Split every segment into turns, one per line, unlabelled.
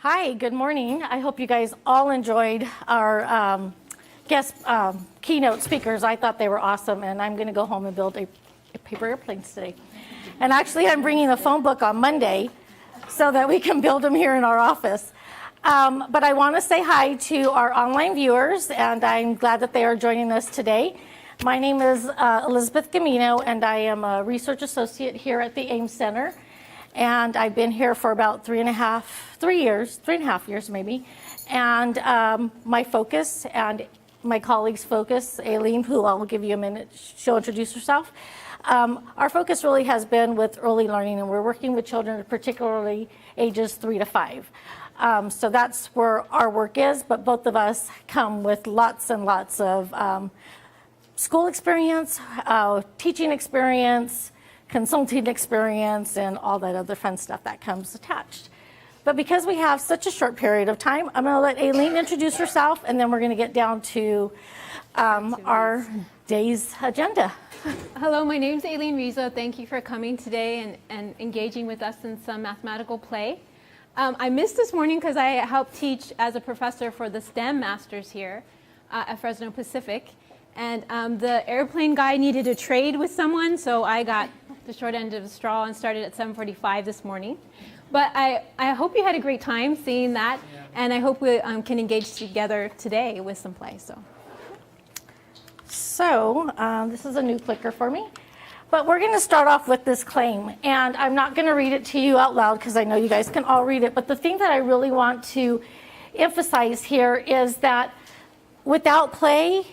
Hi, good morning. I hope you guys all enjoyed our guest keynote speakers. I thought they were awesome, and I'm going to go home and build a paper airplanes today. And actually, I'm bringing a phone book on Monday so that we can build them here in our office. But I want to say hi to our online viewers, and I'm glad that they are joining us today. My name is Elizabeth Gamino, and I am a research associate here at the Ames Center. And I've been here for about 3.5 years maybe. And my focus and my colleague's focus, Aileen, who I'll give you a minute, she'll introduce herself. Our focus really has been with early learning, and we're working with children, particularly ages 3 to 5. So that's where our work is, but both of us come with lots and lots of school experience, teaching experience, consulting experience, and all that other fun stuff that comes attached. But because we have such a short period of time, I'm going to let Aileen introduce herself, and then we're going to get down to our day's agenda.
Hello, my name is Aileen Rizo. Thank you for coming today and engaging with us in some mathematical play. I missed this morning because I helped teach as a professor for the STEM Masters here at Fresno Pacific. And the airplane guy needed to trade with someone, so I got the short end of the straw and started at 7:45 this morning. But I hope you had a great time seeing that, and I hope we can engage together today with some play.
So this is a new clicker for me. But we're going to start off with this claim, and I'm not going to read it to you out loud because I know you guys can all read it. But the thing that I really want to emphasize here is that without play,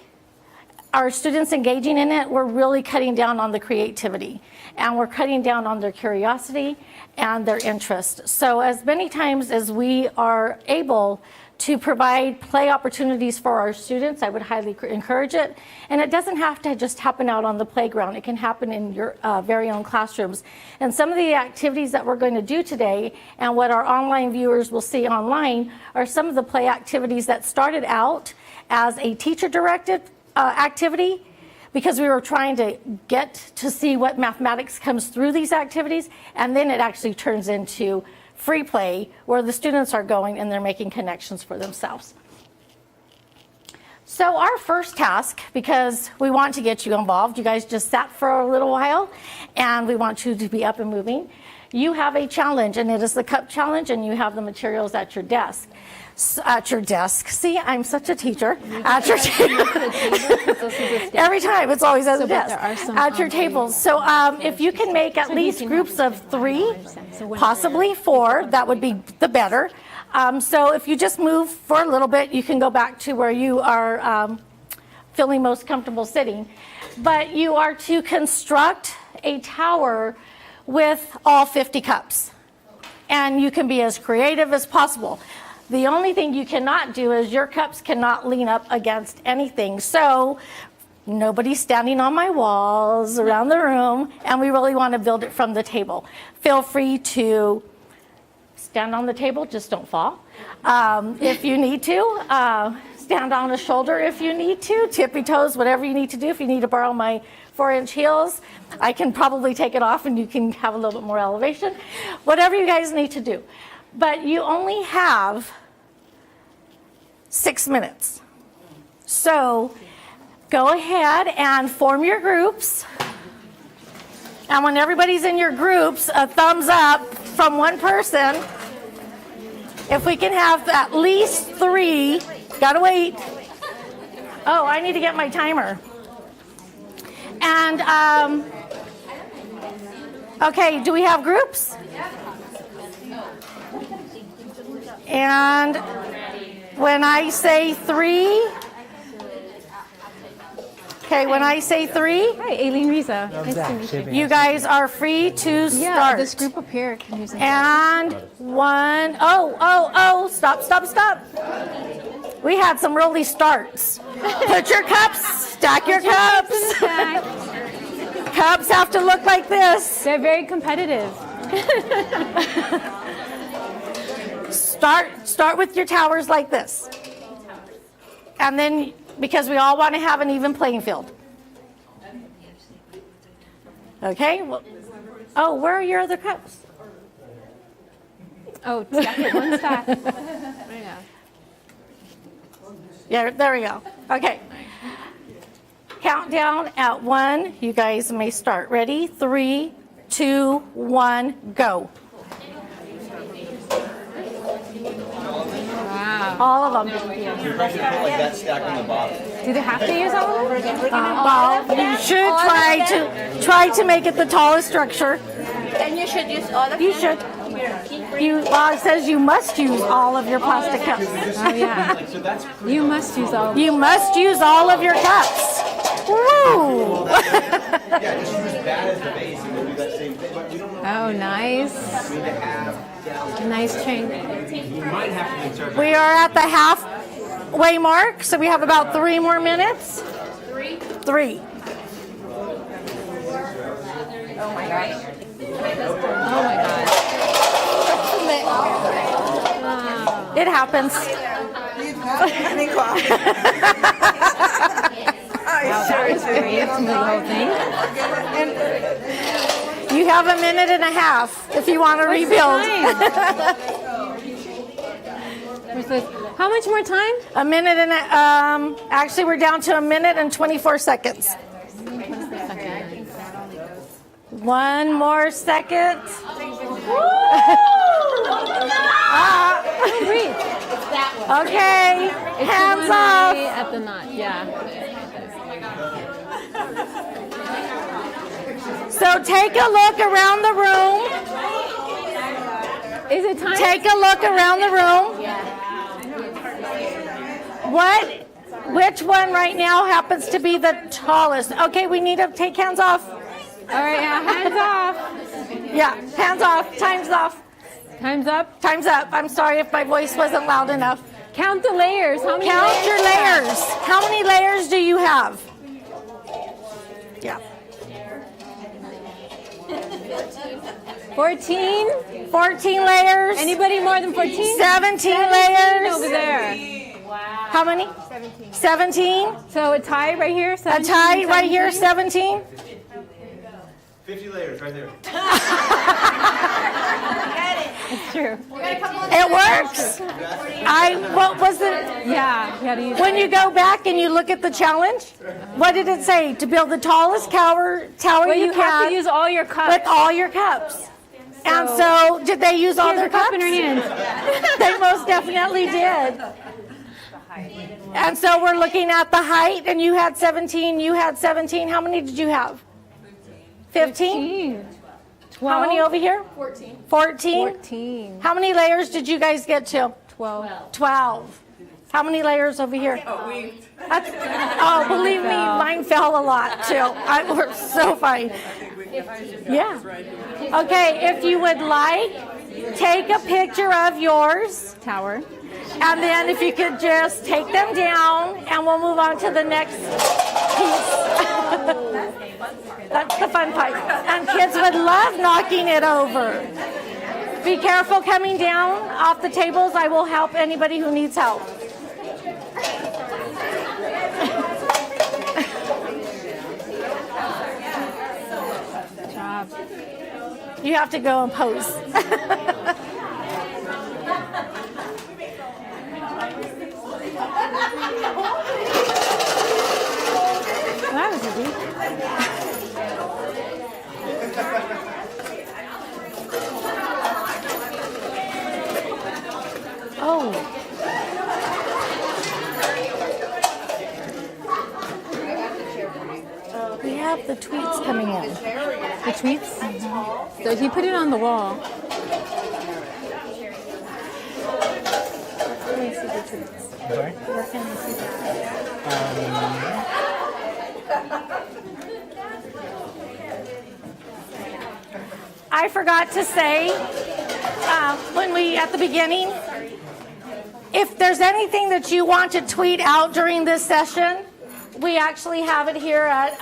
our students engaging in it, we're really cutting down on the creativity, and we're cutting down on their curiosity and their interest. So as many times as we are able to provide play opportunities for our students, I would highly encourage it. And it doesn't have to just happen out on the playground. It can happen in your very own classrooms. And some of the activities that we're going to do today, and what our online viewers will see online, are some of the play activities that started out as a teacher-directed activity, because we were trying to get to see what mathematics comes through these activities, and then it actually turns into free play where the students are going and they're making connections for themselves. So our first task, because we want to get you involved, you guys just sat for a little while and we want you to be up and moving. You have a challenge, and it is the cup challenge, and you have the materials at your desk. See, I'm such a teacher. At your table. Every time, it's always at the desk. At your tables. So if you can make at least groups of 3, possibly 4, that would be the better. So if you just move for a little bit, you can go back to where you are feeling most comfortable sitting. But you are to construct a tower with all 50 cups. And you can be as creative as possible. The only thing you cannot do is your cups cannot lean up against anything. So nobody's standing on my walls around the room, and we really want to build it from the table. Feel free to stand on the table, just don't fall. If you need to, stand on a shoulder if you need to, tippy toes, whatever you need to do. If you need to borrow my 4-inch heels, I can probably take it off and you can have a little bit more elevation. Whatever you guys need to do. But you only have 6 minutes. So go ahead and form your groups. And when everybody's in your groups, a thumbs up from one person. If we can have at least 3, gotta wait. Oh, I need to get my timer. And, okay, do we have groups? And when I say 3, okay, when I say 3,
Hi, Aileen Rizo. Nice to meet you.
you guys are free to start.
Yeah, this group up here can use it.
And 1, stop. We had some early starts. Put your cups, stack your cups. Cups have to look like this.
They're very competitive.
Start with your towers like this. And then, because we all want to have an even playing field. Okay? Well, oh, where are your other cups?
Oh, stack one stack. Yeah.
Yeah, there we go. Okay. Countdown at 1. You guys may start. Ready? 3, 2, 1, go.
Wow.
All of them.
You're trying to put like that stack on the bottom.
Do they have to use all of them?
Well, you should try to make it the tallest structure.
Then you should use all of
You
them.
should. It says you must use all of your plastic cups.
Oh, yeah.
So that's
You must use all of them.
You must use all of your cups. Woo!
yeah, just use that as the base and we'll do that same thing. But we don't
Oh, nice.
need to have
Nice train.
you might have to insert
We are at the halfway mark, so we have about 3 more minutes. 3.
Oh my god.
It happens.
Wow, that was great. The whole thing.
You have a minute and a half if you want to rebuild.
How much more time?
A minute and actually we're down to a minute and 24 seconds. 1 more second. Okay, hands off.
At the knot, yeah.
So take a look around the room.
Is it time?
Take a look around the room. Which one right now happens to be the tallest? Okay, we need to take hands off.
All right, yeah, hands off.
Yeah, hands off. Time's off.
Time's up.
Time's up. I'm sorry if my voice wasn't loud enough.
Count the layers. How many
Count
layers?
your layers. How many layers do you have? Yeah.
14?
14 layers.
Anybody more than 14?
17 layers.
Over there.
How many? 17.
So a tie right here?
A
17,
tie right here,
17?
17.
50 layers right there.
It's true.
It works. What was it?
Yeah, you gotta use
When you go back and you look at the challenge, what did it say? To build the tallest tower
Well,
you
you have to
can
use all your cups.
with all your cups. And so, did they use all
Here's
their
a cup
cups?
in her hand.
They most definitely did. And so we're looking at the height, and you had 17, you had 17. How many did you have? 15?
12.
How many over here? 14. 14?
14.
How many layers did you guys get to?
12.
12. How many layers over here? Oh, believe me, mine fell a lot too. We're so fine. Yeah. Okay, if you would like, take a picture of yours.
Tower.
And then if you could just take them down, and we'll move on to the next piece. That's the fun part. And kids would love knocking it over. Be careful coming down off the tables. I will help anybody who needs help.
Good job.
You have to go and pose.
Well, that was easy.
Oh. We have the tweets coming in.
The tweets? Mm-hmm. So he put it on the wall.
Where can we see the tweets?
Sorry?
Where can we see the I forgot to say at the beginning, if there's anything that you want to tweet out during this session, we actually have it here at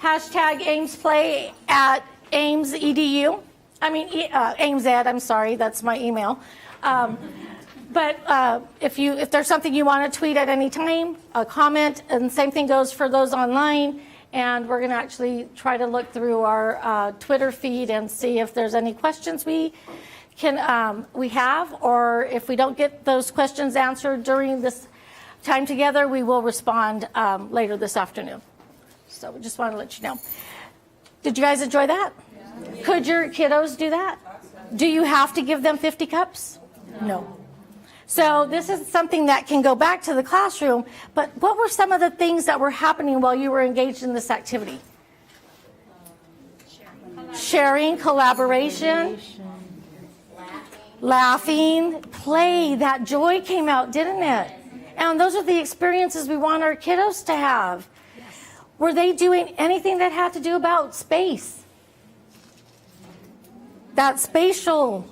hashtag AimsPlay at Ames EDU. Ames Ed, I'm sorry, that's my email. But if there's something you want to tweet at any time, a comment, and same thing goes for those online. And we're going to actually try to look through our Twitter feed and see if there's any questions we we have, or if we don't get those questions answered during this time together, we will respond later this afternoon. So we just want to let you know. Did you guys enjoy that? Yeah. Could your kiddos do that? Do you have to give them 50 cups? No. So this is something that can go back to the classroom, but what were some of the things that were happening while you were engaged in this activity? Sharing, collaboration, laughing, play. That joy came out, didn't it? And those are the experiences we want our kiddos to have. Were they doing anything that had to do about space? That spatial.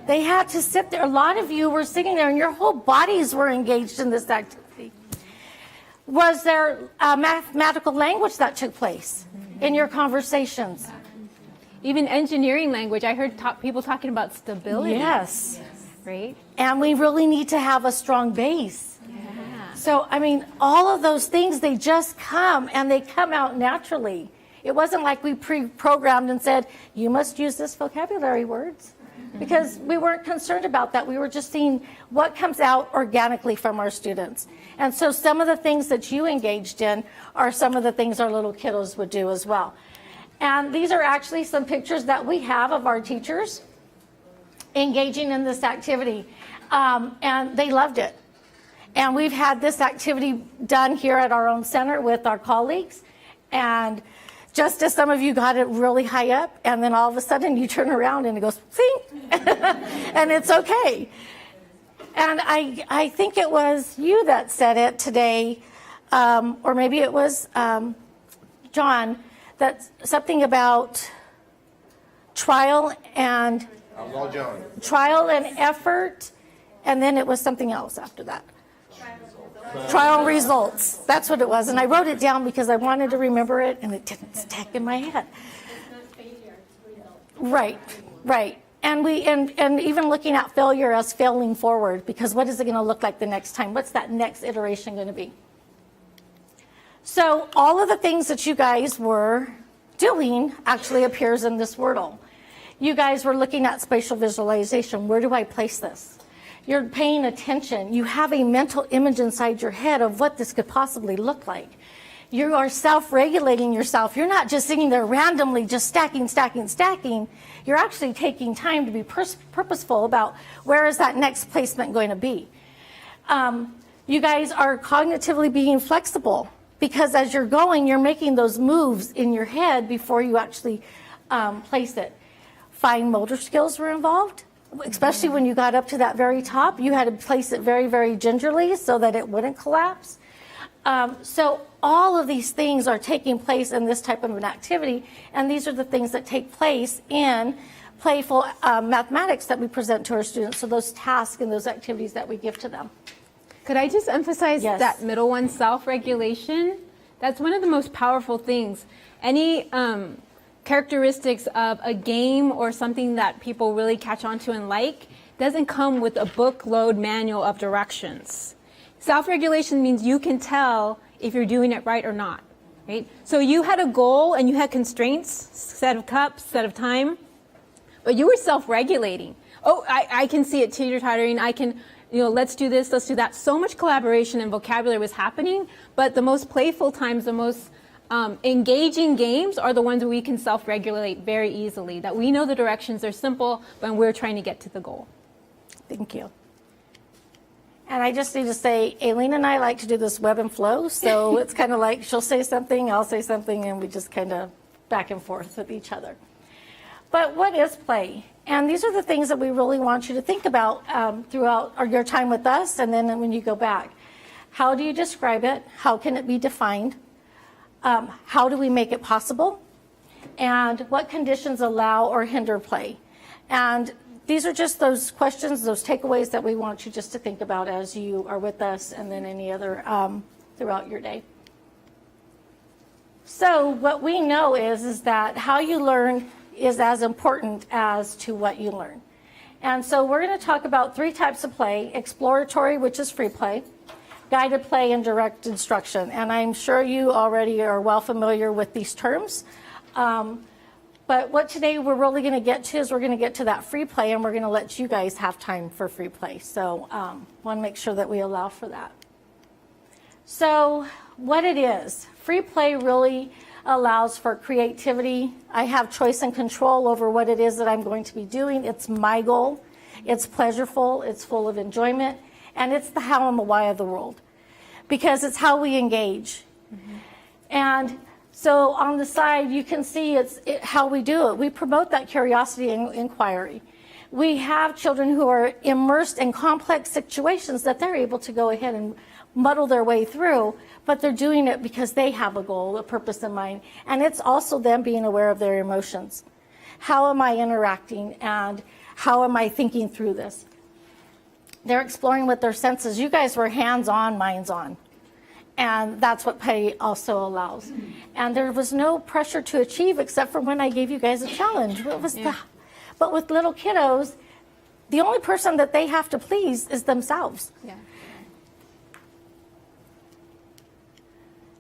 They had to sit there. A lot of you were sitting there and your whole bodies were engaged in this activity. Was there a mathematical language that took place in your conversations?
Even engineering language. I heard people talking about stability.
Yes.
Right?
And we really need to have a strong base.
Yeah.
So, I mean, all of those things, they just come and they come out naturally. It wasn't like we pre-programmed and said, you must use this vocabulary words. Because we weren't concerned about that. We were just seeing what comes out organically from our students. And so some of the things that you engaged in are some of the things our little kiddos would do as well. And these are actually some pictures that we have of our teachers engaging in this activity. And they loved it. And we've had this activity done here at our own center with our colleagues. And just as some of you got it really high up, and then all of a sudden you turn around and it goes, see? And it's okay. And I think it was you that said it today, or maybe it was John, that's something about trial and effort, and then it was something else after that. Trial results. That's what it was. And I wrote it down because I wanted to remember it, and it didn't stick in my head. Right, right. And even looking at failure as failing forward, because what is it going to look like the next time? What's that next iteration going to be? So all of the things that you guys were doing actually appears in this Wordle. You guys were looking at spatial visualization. Where do I place this? You're paying attention. You have a mental image inside your head of what this could possibly look like. You are self-regulating yourself. You're not just sitting there randomly just stacking. You're actually taking time to be purposeful about where is that next placement going to be. You guys are cognitively being flexible because as you're going, you're making those moves in your head before you actually place it. Fine motor skills were involved. Especially when you got up to that very top, you had to place it very, very gingerly so that it wouldn't collapse. So all of these things are taking place in this type of an activity, and these are the things that take place in playful mathematics that we present to our students, so those tasks and those activities that we give to them.
Could I just emphasize that middle one, self-regulation? That's one of the most powerful things. Any characteristics of a game or something that people really catch on to and like doesn't come with a bookload manual of directions. Self-regulation means you can tell if you're doing it right or not, right? So you had a goal and you had constraints, set of cups, set of time, but you were self-regulating. Oh, I can see it teeter-tottering. I can, let's do this, let's do that. So much collaboration and vocabulary was happening, but the most playful times, the most engaging games are the ones where we can self-regulate very easily, that we know the directions are simple, but we're trying to get to the goal.
Thank you. And I just need to say, Aileen and I like to do this web and flow, so it's kind of like she'll say something, I'll say something, and we just kind of back and forth with each other. But what is play? And these are the things that we really want you to think about throughout your time with us, and then when you go back. How do you describe it? How can it be defined? How do we make it possible? And what conditions allow or hinder play? And these are just those questions, those takeaways that we want you just to think about as you are with us and then any other throughout your day. So what we know is that how you learn is as important as to what you learn. And so we're going to talk about 3 types of play: exploratory, which is free play, guided play, and direct instruction. And I'm sure you already are well familiar with these terms. But what today we're really going to get to is we're going to get to that free play, and we're going to let you guys have time for free play. So want to make sure that we allow for that. So what it is, free play really allows for creativity. I have choice and control over what it is that I'm going to be doing. It's my goal. It's pleasureful. It's full of enjoyment. And it's the how and the why of the world, because it's how we engage. Mm-hmm. And so on the side, you can see how we do it. We promote that curiosity and inquiry. We have children who are immersed in complex situations that they're able to go ahead and muddle their way through, but they're doing it because they have a goal, a purpose in mind. And it's also them being aware of their emotions. How am I interacting, and how am I thinking through this? They're exploring with their senses. You guys were hands-on, minds-on. And that's what play also allows. And there was no pressure to achieve except for when I gave you guys a challenge. But with little kiddos, the only person that they have to please is themselves.
Yeah.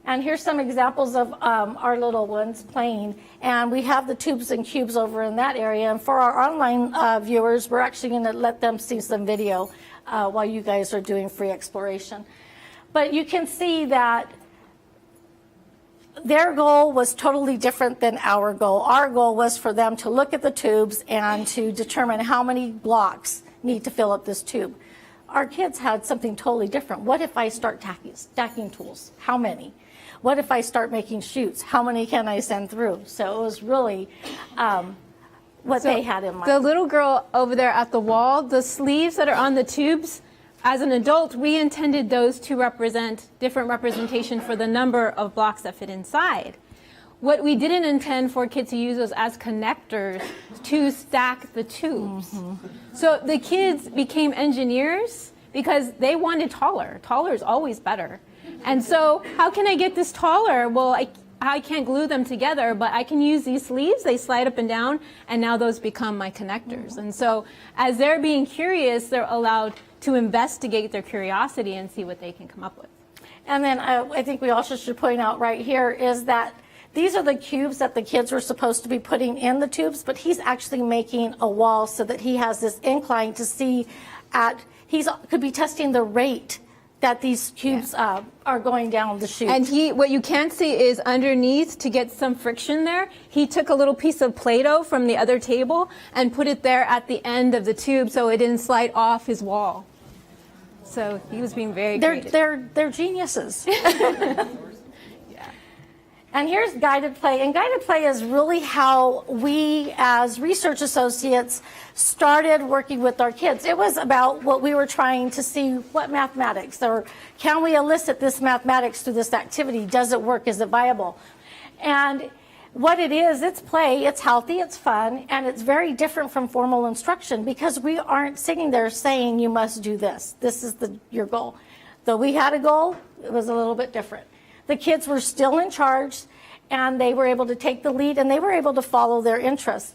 And here's some examples of our little ones playing. And we have the tubes and cubes over in that area. And for our online viewers, we're actually going to let them see some video while you guys are doing free exploration. But you can see that their goal was totally different than our goal. Our goal was for them to look at the tubes and to determine how many blocks need to fill up this tube. Our kids had something totally different. What if I start stacking tools? How many? What if I start making chutes? How many can I send through? So it was really what they had in mind.
The little girl over there at the wall, the sleeves that are on the tubes, as an adult, we intended those to represent different representation for the number of blocks that fit inside. What we didn't intend for kids to use those as connectors to stack the tubes. Mm-hmm. So the kids became engineers because they wanted taller. Taller is always better. And so how can I get this taller? Well, I can't glue them together, but I can use these sleeves. They slide up and down, and now those become my connectors. Mm-hmm. And so as they're being curious, they're allowed to investigate their curiosity and see what they can come up with.
And then I think we also should point out right here is that these are the cubes that the kids were supposed to be putting in the tubes, but he's actually making a wall so that he has this incline to see could be testing the rate that these cubes are going down the chute.
And what you can't see is underneath, to get some friction there, he took a little piece of Play-Doh from the other table and put it there at the end of the tube so it didn't slide off his wall. So he was being very creative.
They're geniuses. And here's guided play. And guided play is really how we as research associates started working with our kids. It was about what we were trying to see, what mathematics, or can we elicit this mathematics through this activity? Does it work? Is it viable? And what it is, it's play, it's healthy, it's fun, and it's very different from formal instruction because we aren't sitting there saying you must do this. This is your goal. Though we had a goal, it was a little bit different. The kids were still in charge, and they were able to take the lead, and they were able to follow their interests.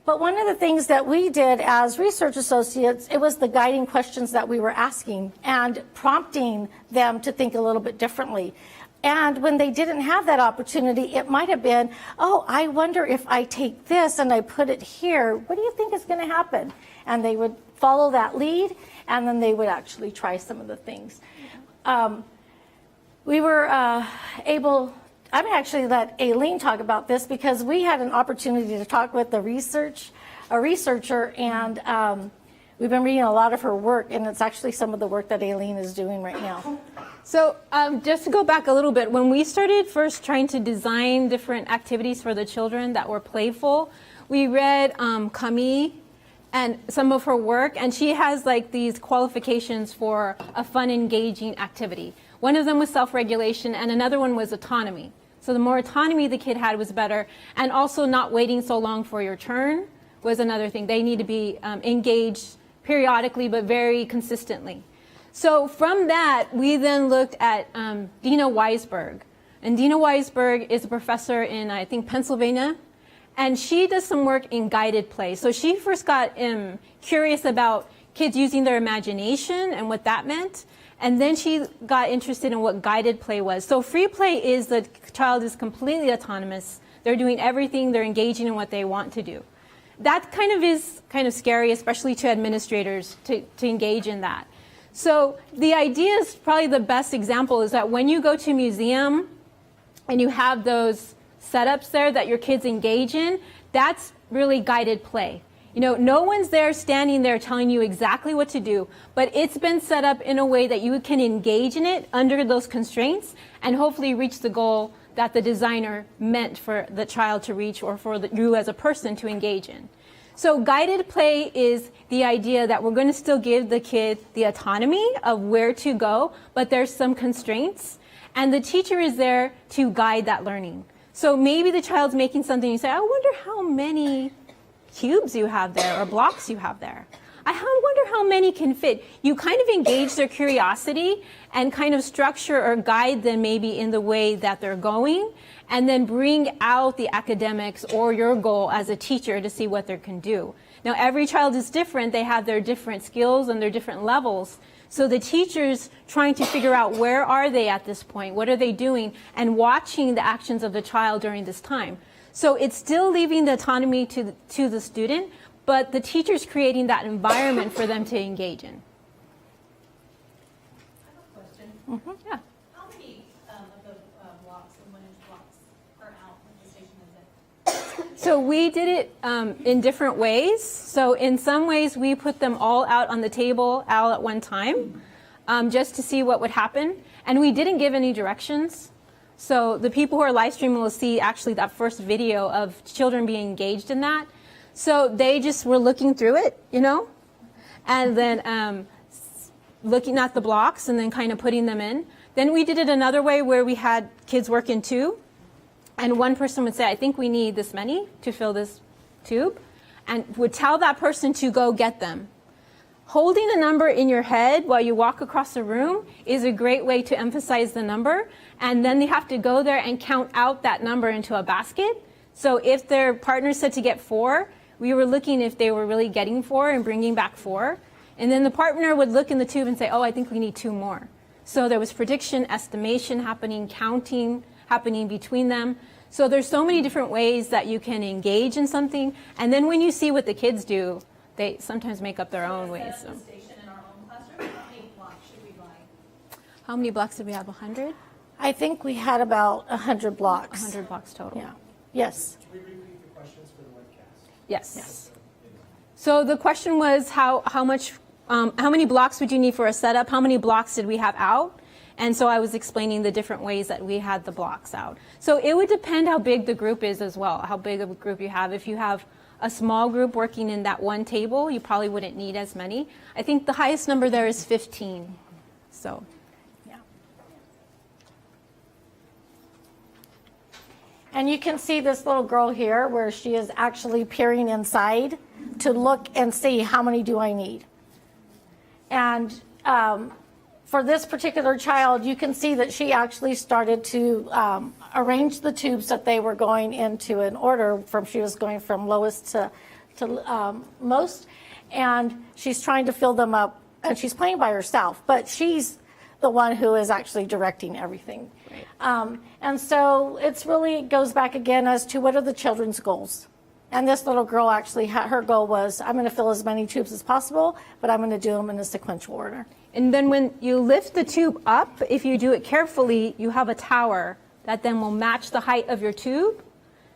But one of the things that we did as research associates, it was the guiding questions that we were asking and prompting them to think a little bit differently. And when they didn't have that opportunity, it might have been, oh, I wonder if I take this and I put it here, what do you think is going to happen? And they would follow that lead, and then they would actually try some of the things. We were able, I'm actually let Aileen talk about this because we had an opportunity to talk with a researcher, and we've been reading a lot of her work, and it's actually some of the work that Aileen is doing right now.
So just to go back a little bit, when we started first trying to design different activities for the children that were playful, we read Camille and some of her work, and she has like these qualifications for a fun, engaging activity. One of them was self-regulation, and another one was autonomy. So the more autonomy the kid had was better, and also not waiting so long for your turn was another thing. They need to be engaged periodically, but very consistently. So from that, we then looked at Dina Weisberg. And Dina Weisberg is a professor in, I think, Pennsylvania. And she does some work in guided play. So she first got curious about kids using their imagination and what that meant. And then she got interested in what guided play was. So free play is the child is completely autonomous. They're doing everything. They're engaging in what they want to do. That is kind of scary, especially to administrators, to engage in that. So the idea is probably the best example is that when you go to a museum and you have those setups there that your kids engage in, that's really guided play. You know, no one's there standing there telling you exactly what to do, but it's been set up in a way that you can engage in it under those constraints and hopefully reach the goal that the designer meant for the child to reach or for you as a person to engage in. So guided play is the idea that we're going to still give the kid the autonomy of where to go, but there's some constraints, and the teacher is there to guide that learning. So maybe the child's making something, you say, I wonder how many cubes you have there or blocks you have there. I wonder how many can fit. You kind of engage their curiosity and kind of structure or guide them maybe in the way that they're going, and then bring out the academics or your goal as a teacher to see what they can do. Now, every child is different. They have their different skills and their different levels. So the teacher's trying to figure out where are they at this point, what are they doing, and watching the actions of the child during this time. So it's still leaving the autonomy to the student, but the teacher's creating that environment for them to engage in.
I have a question.
Mm-hmm. Yeah.
How many of the blocks and 1-inch blocks are out at the station is it?
So we did it in different ways. So in some ways, we put them all out on the table all at one time, just to see what would happen. And we didn't give any directions. So the people who are live streaming will see actually that first video of children being engaged in that. So they just were looking through it, you know, and then looking at the blocks and then kind of putting them in. Then we did it another way where we had kids work in two. And one person would say, I think we need this many to fill this tube, and would tell that person to go get them. Holding a number in your head while you walk across the room is a great way to emphasize the number. And then they have to go there and count out that number into a basket. So if their partner said to get 4, we were looking if they were really getting 4 and bringing back 4. And then the partner would look in the tube and say, oh, I think we need 2 more. So there was prediction, estimation happening, counting happening between them. So there's so many different ways that you can engage in something. And then when you see what the kids do, they sometimes make up their own ways. So.
At the station in our own classroom, how many blocks should we buy?
How many blocks did we have? 100?
I think we had about 100 blocks.
100 blocks total.
Yeah. Yes.
Can we repeat the questions for the webcast?
Yes. So the question was how many blocks would you need for a setup? How many blocks did we have out? And so I was explaining the different ways that we had the blocks out. So it would depend how big the group is as well, how big of a group you have. If you have a small group working in that one table, you probably wouldn't need as many. I think the highest number there is 15. So,
Yeah. And you can see this little girl here where she is actually peering inside to look and see how many do I need. And for this particular child, you can see that she actually started to arrange the tubes that they were going into in order from she was going from lowest to most, and she's trying to fill them up, and she's playing by herself, but she's the one who is actually directing everything. Right. And so it's really goes back again as to what are the children's goals. And this little girl actually, her goal was, I'm going to fill as many tubes as possible, but I'm going to do them in a sequential order.
and then when you lift the tube up, if you do it carefully, you have a tower that then will match the height of your tube.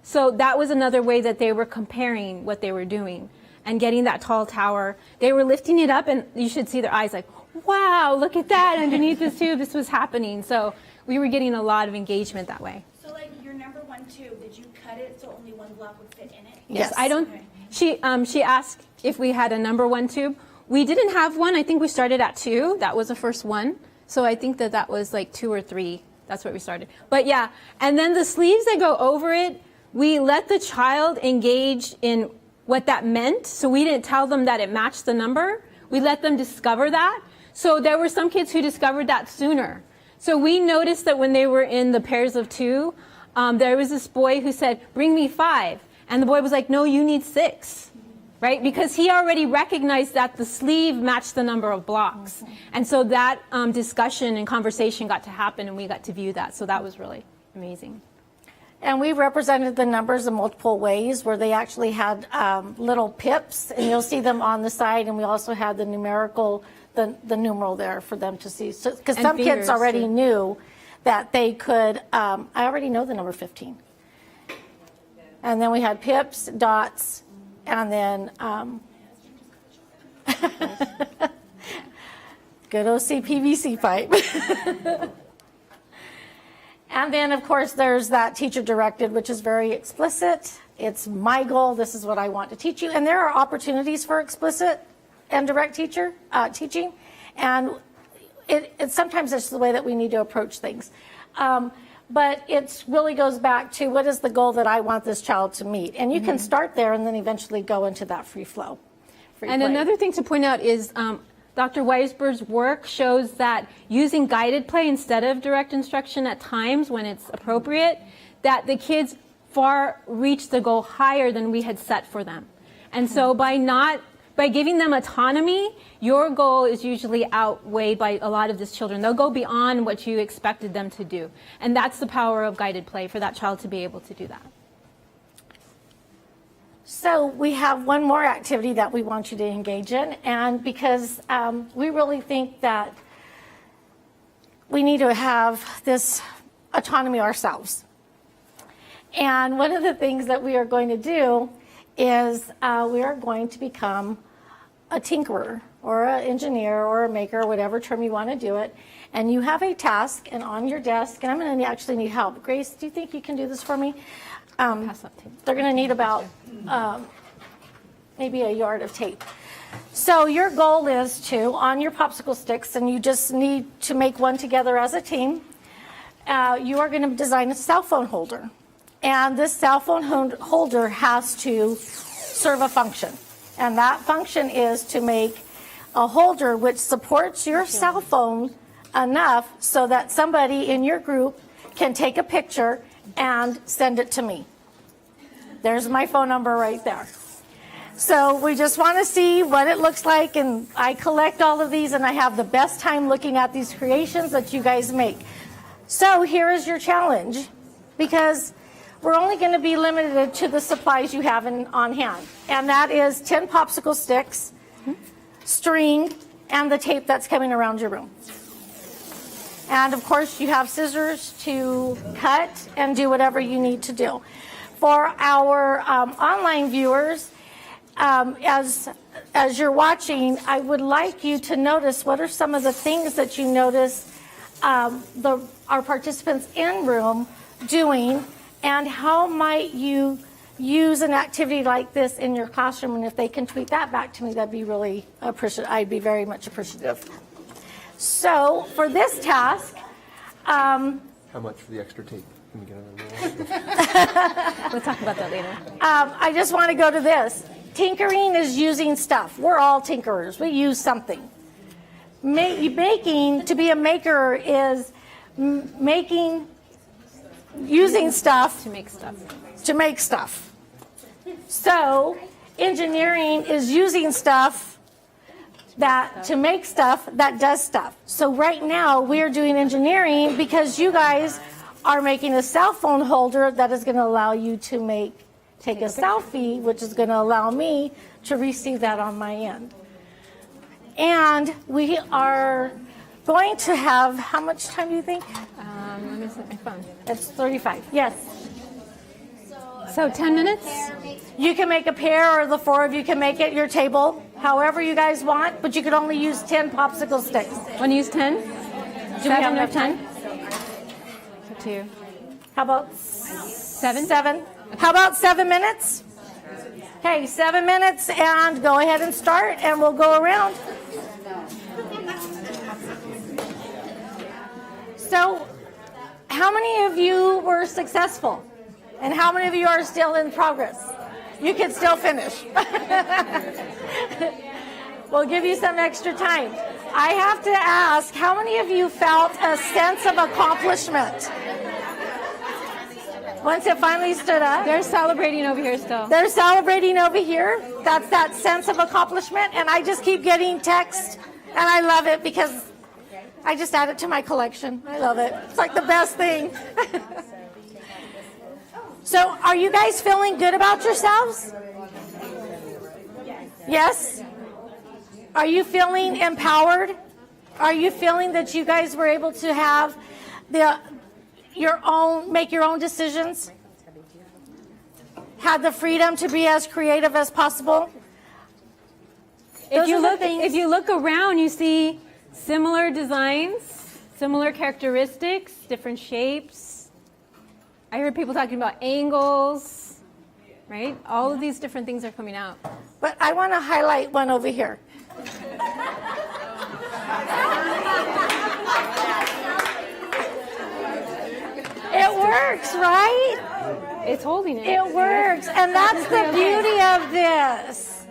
So that was another way that they were comparing what they were doing and getting that tall tower. They were lifting it up, and you should see their eyes like, wow, look at that underneath this tube, this was happening. So we were getting a lot of engagement that way.
So like your number one tube, did you cut it so only one block would fit in it?
Yes.
I don't. She asked if we had a number one tube. We didn't have one. I think we started at 2. That was the first one. So I think that was like 2 or 3. That's what we started. But yeah, and then the sleeves that go over it, we let the child engage in what that meant. So we didn't tell them that it matched the number. We let them discover that. So there were some kids who discovered that sooner. So we noticed that when they were in the pairs of 2, there was this boy who said, bring me 5. And the boy was like, no, you need 6, right? Because he already recognized that the sleeve matched the number of blocks. And so that discussion and conversation got to happen, and we got to view that. So that was really amazing.
And we represented the numbers in multiple ways where they actually had little pips, and you'll see them on the side. And we also had the numerical, the numeral there for them to see. So, because some kids
fingers,
already
too.
knew that they could, I already know the number 15. And then we had pips, dots, and then good OC PVC pipe. And then, of course, there's that teacher directed, which is very explicit. It's my goal. This is what I want to teach you. And there are opportunities for explicit and direct teaching. And it sometimes it's the way that we need to approach things. But it really goes back to what is the goal that I want this child to meet. And you can start there and then eventually go into that free flow.
And another thing to point out is Dr. Weisberg's work shows that using guided play instead of direct instruction at times when it's appropriate, that the kids far reach the goal higher than we had set for them. And so by giving them autonomy, your goal is usually outweighed by a lot of these children. They'll go beyond what you expected them to do. And that's the power of guided play for that child to be able to do that.
So we have one more activity that we want you to engage in, and because we really think that we need to have this autonomy ourselves. And one of the things that we are going to do is we are going to become a tinkerer or an engineer or a maker, whatever term you want to do it. And you have a task, and on your desk, and I'm going to actually need help. Grace, do you think you can do this for me? They're going to need about maybe a yard of tape. So your goal is to, on your popsicle sticks, and you just need to make one together as a team, you are going to design a cell phone holder. And this cell phone holder has to serve a function. And that function is to make a holder which supports your cell phone enough so that somebody in your group can take a picture and send it to me. There's my phone number right there. So we just want to see what it looks like, and I collect all of these, and I have the best time looking at these creations that you guys make. So here is your challenge, because we're only going to be limited to the supplies you have on hand, and that is 10 popsicle sticks, string, and the tape that's coming around your room. And of course, you have scissors to cut and do whatever you need to do. For our online viewers, as you're watching, I would like you to notice what are some of the things that you notice our participants in room doing, and how might you use an activity like this in your classroom. And if they can tweet that back to me, that'd be really appreciative. I'd be very much appreciative. So for this task,
how much for the extra tape? Can we get another
We'll talk about that later.
I just want to go to this. Tinkering is using stuff. We're all tinkerers. We use something. Making, to be a maker, is using stuff
To make stuff.
to make stuff. So engineering is using stuff to make stuff that does stuff. So right now we're doing engineering because you guys are making a cell phone holder that is going to allow you to take a selfie, which is going to allow me to receive that on my end. And we are going to have, how much time do you think?
Let me set my phone.
It's 35. Yes.
So 10 minutes?
You can make a pair, or the four of you can make it your table, however you guys want, but you can only use 10 popsicle sticks.
Want to use 10?
Do we have enough time?
So 2.
How about
7?
7? How about 7 minutes? Okay, 7 minutes, and go ahead and start, and we'll go around. So, how many of you were successful? And how many of you are still in progress? You can still finish. We'll give you some extra time. I have to ask, how many of you felt a sense of accomplishment? Once it finally stood up.
They're celebrating over here still.
They're celebrating over here. That's that sense of accomplishment. And I just keep getting text, and I love it because I just add it to my collection. I love it. It's like the best thing. So are you guys feeling good about yourselves? Yes? Are you feeling empowered? Are you feeling that you guys were able to have make your own decisions? Had the freedom to be as creative as possible?
If you look around, you see similar designs, similar characteristics, different shapes. I heard people talking about angles, right? All of these different things are coming out.
But I want to highlight one over here. It works, right?
It's holding it.
It works, and that's the beauty of this.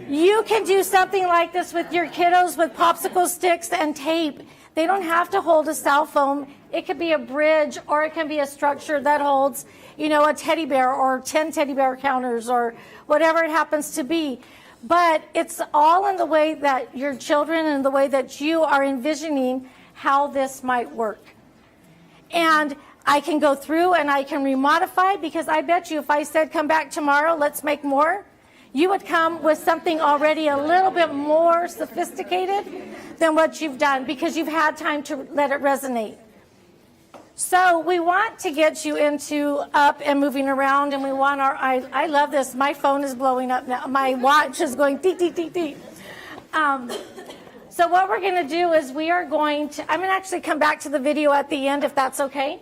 You can do something like this with your kiddos with popsicle sticks and tape. They don't have to hold a cell phone. It could be a bridge, or it can be a structure that holds, a teddy bear or 10 teddy bear counters or whatever it happens to be. But it's all in the way that your children and the way that you are envisioning how this might work. And I can go through and I can remodify, because I bet you if I said come back tomorrow, let's make more, you would come with something already a little bit more sophisticated than what you've done, because you've had time to let it resonate. So we want to get you into up and moving around, and we want I love this. My phone is blowing up now. My watch is going dee, dee, dee, dee. So what we're going to do is I'm going to actually come back to the video at the end, if that's okay,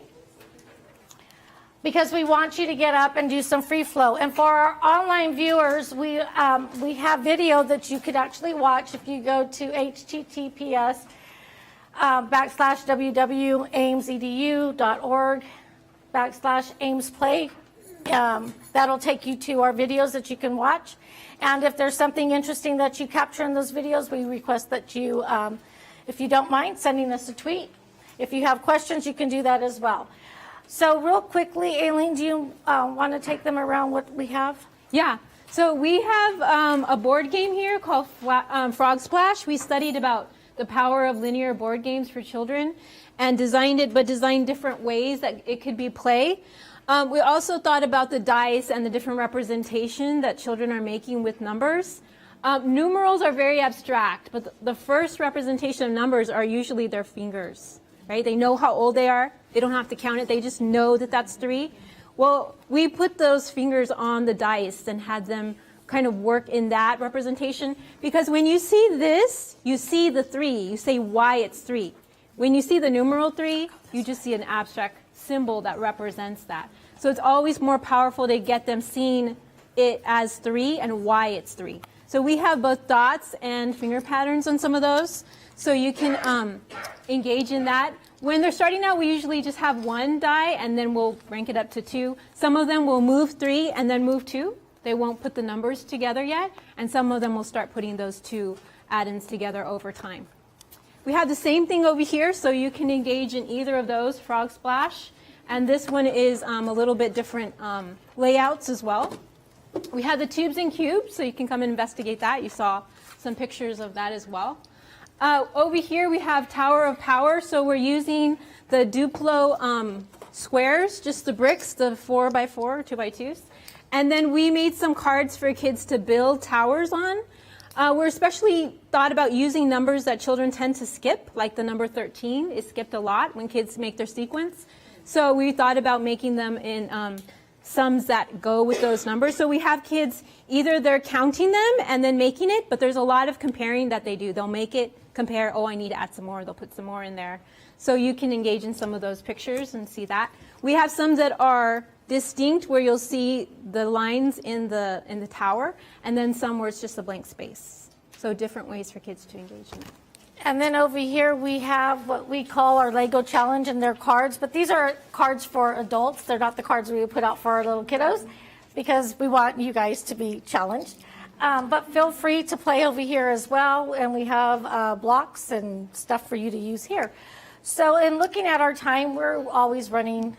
because we want you to get up and do some free flow. And for our online viewers, we have video that you could actually watch if you go to https /www.aimsedu.org/aimsplay. That'll take you to our videos that you can watch. And if there's something interesting that you capture in those videos, we request that you, if you don't mind, sending us a tweet. If you have questions, you can do that as well. So real quickly, Aileen, do you want to take them around what we have?
Yeah. So we have a board game here called Frog Splash. We studied about the power of linear board games for children and designed different ways that it could be play. We also thought about the dice and the different representation that children are making with numbers. Numerals are very abstract, but the first representation of numbers are usually their fingers, right? They know how old they are. They don't have to count it. They just know that that's 3. Well, we put those fingers on the dice and had them kind of work in that representation, because when you see this, you see the 3. You say why it's 3. When you see the numeral 3, you just see an abstract symbol that represents that. So it's always more powerful to get them seeing it as 3 and why it's 3. So we have both dots and finger patterns on some of those, so you can engage in that. When they're starting out, we usually just have 1 die, and then we'll rank it up to 2. Some of them will move 3 and then move 2. They won't put the numbers together yet, and some of them will start putting those 2 add-ins together over time. We have the same thing over here, so you can engage in either of those, Frog Splash, and this one is a little bit different layouts as well. We have the tubes and cubes, so you can come and investigate that. You saw some pictures of that as well. Over here we have Tower of Power, so we're using the Duplo squares, just the bricks, the 4x4, 2x2s. And then we made some cards for kids to build towers on. We're especially thought about using numbers that children tend to skip, like the number 13 is skipped a lot when kids make their sequence. So we thought about making them in sums that go with those numbers. So we have kids, either they're counting them and then making it, but there's a lot of comparing that they do. They'll make it, compare, oh, I need to add some more. They'll put some more in there. So you can engage in some of those pictures and see that. We have some that are distinct, where you'll see the lines in the tower, and then some where it's just a blank space. So different ways for kids to engage in it.
And then over here we have what we call our Lego challenge, and they're cards, but these are cards for adults. They're not the cards we put out for our little kiddos, because we want you guys to be challenged. But feel free to play over here as well, and we have blocks and stuff for you to use here. So in looking at our time, we're always running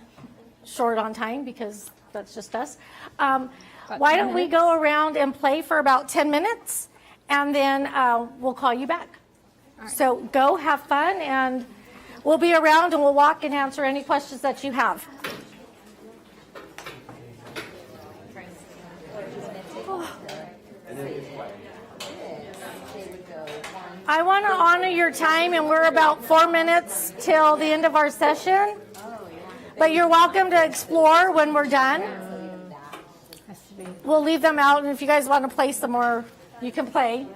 short on time, because that's just us. Why don't we go around and play for about 10 minutes, and then we'll call you back. Right. So go have fun, and we'll be around, and we'll walk and answer any questions that you have. I want to honor your time, and we're about 4 minutes till the end of our session. But you're welcome to explore when we're done. We'll leave them out, and if you guys want to play some more, you can play.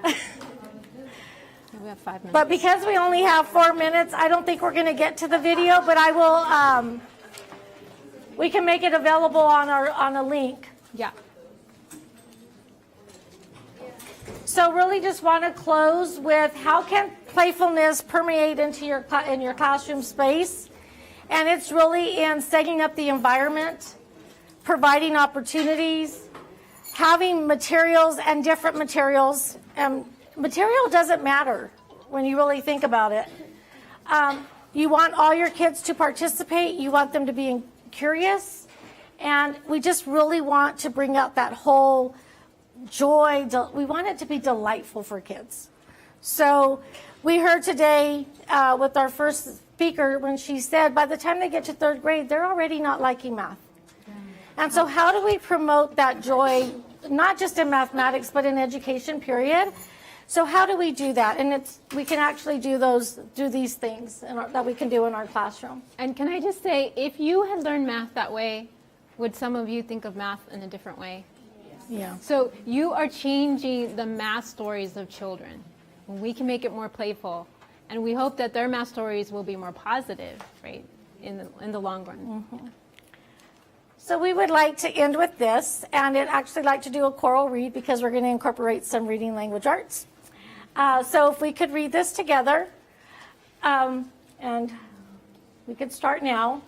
We have 5 minutes.
But because we only have 4 minutes, I don't think we're going to get to the video, but I will, we can make it available on a link.
Yeah.
So really just want to close with how can playfulness permeate into your classroom space? And it's really in setting up the environment, providing opportunities, having materials and different materials. Material doesn't matter when you really think about it. You want all your kids to participate. You want them to be curious. And we just really want to bring out that whole joy. We want it to be delightful for kids. So we heard today with our first speaker when she said by the time they get to 3rd grade, they're already not liking math. And so how do we promote that joy, not just in mathematics, but in education, period? So how do we do that? And we can actually do these things that we can do in our classroom.
And can I just say, if you had learned math that way, would some of you think of math in a different way?
Yeah.
So you are changing the math stories of children. We can make it more playful, and we hope that their math stories will be more positive, right, in the long run.
Mm-hmm. So we would like to end with this, and I'd actually like to do a choral read because we're going to incorporate some reading language arts. So if we could read this together, and we could start now.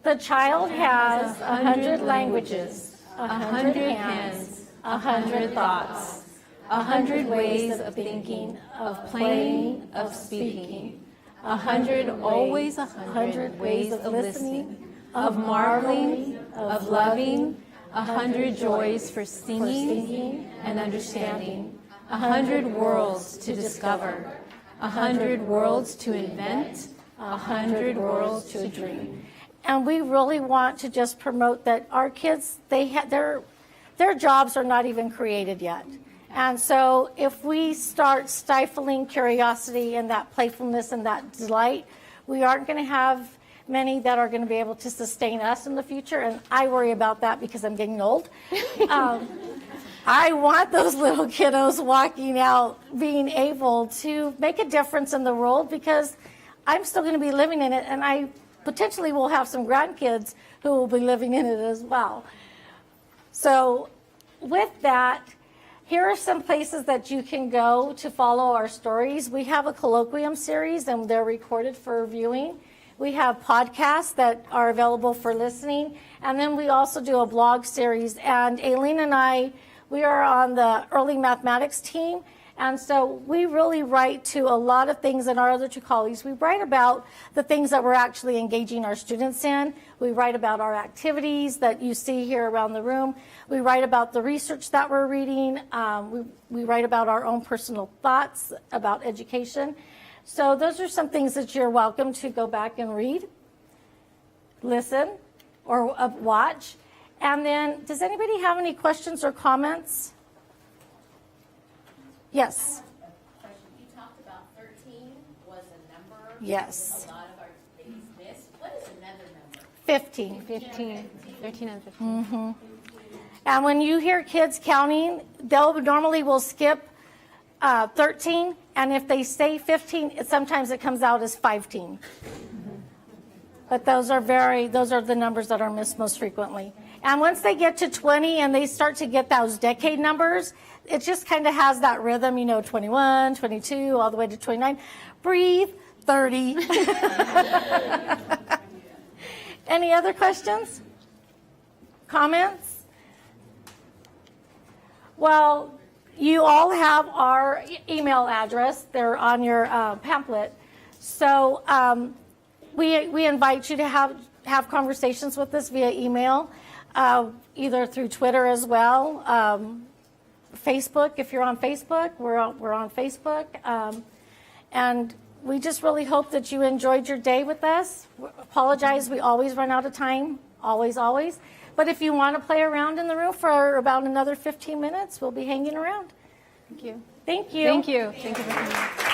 The child has 100 languages, 100 hands, 100 thoughts, 100 ways of thinking, of playing, of speaking, 100 always 100 ways of listening, of marveling, of loving, 100 joys for singing and understanding, 100 worlds to discover, 100 worlds to invent, 100 worlds to dream. And we really want to just promote that our kids, their jobs are not even created yet. And so if we start stifling curiosity and that playfulness and that delight, we aren't going to have many that are going to be able to sustain us in the future. And I worry about that because I'm getting old. I want those little kiddos walking out being able to make a difference in the world because I'm still going to be living in it, and I potentially will have some grandkids who will be living in it as well. So with that, here are some places that you can go to follow our stories. We have a colloquium series, and they're recorded for viewing. We have podcasts that are available for listening. And then we also do a blog series. And Aileen and I, we are on the early mathematics team. And so we really write to a lot of things in our other two colleagues. We write about the things that we're actually engaging our students in. We write about our activities that you see here around the room. We write about the research that we're reading. We write about our own personal thoughts about education. So those are some things that you're welcome to go back and read, listen, or watch. And then, does anybody have any questions or comments? Yes.
You talked about 13 was a number.
Yes.
A lot of our babies missed. What is another number?
15.
15, 13 and 15.
Mm-hmm. And when you hear kids counting, normally will skip 13, and if they say 15, sometimes it comes out as 15. But those are the numbers that are missed most frequently. And once they get to 20 and they start to get those decade numbers, it just kind of has that rhythm, 21, 22, all the way to 29. Breathe, 30. Any other questions? Comments? Well, you all have our email address. They're on your pamphlet. So we invite you to have conversations with us via email, either through Twitter as well. Facebook, if you're on Facebook, we're on Facebook. And we just really hope that you enjoyed your day with us. Apologize, we always run out of time, always. But if you want to play around in the room for about another 15 minutes, we'll be hanging around.
Thank you.
Thank you.
Thank you. Thank you very much.